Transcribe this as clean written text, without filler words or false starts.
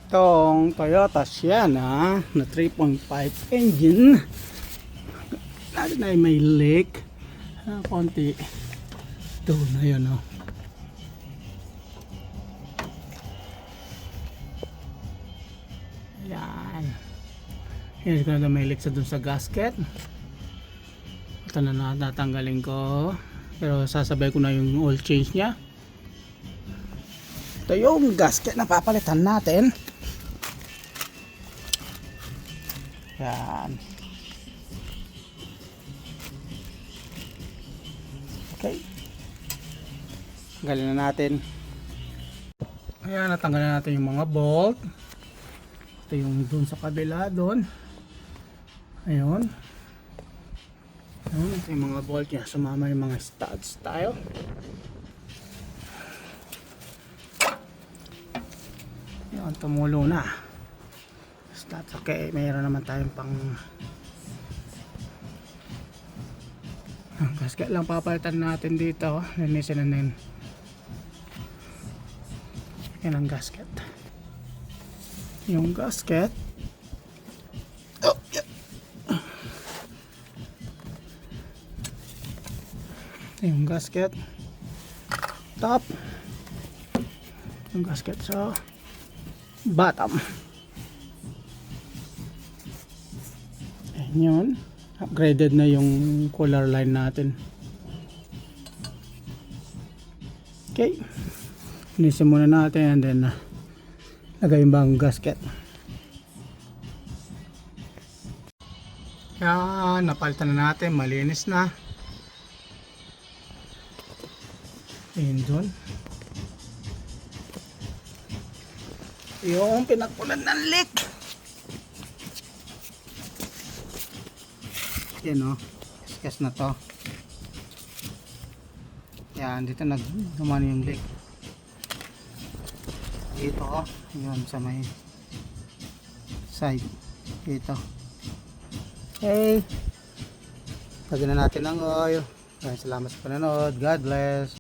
Itong Toyota Sienna na 3.5 engine natin ay may leak na konti. Ito na yun, oh. Ayan. Here's ko na may leak sa dun sa gasket. Ito na natanggalin ko, pero sasabay ko na yung oil change nya. Ito yung gasket na papalitan natin. Yan. Okay. Tanggalin na natin. Ayan, natanggal na natin yung mga bolt. Ito yung dun sa kabila dun. Ayun. Ayun, ito yung mga bolt niya. Sumama yung mga studs tayo. Ayun, tumulo na. That's okay, mayroon naman tayong pang gasket lang papalitan natin dito. Linisin na yun. Yan ang gasket. Yung gasket, oh, yeah. Yung gasket top, yung gasket sa bottom. Yun, upgraded na yung color line natin. Okay, linisin muna natin and then lagay yung bagong gasket. Yan, napalitan na natin, malinis na. Ayun dun yung pinagpunan ng leak. Yan, o, kas na to. Yan, dito nagduman yung leak. Dito, o, yun sa may side dito. Okay, lagyan na natin ng oil. Salamat sa panonood. God bless.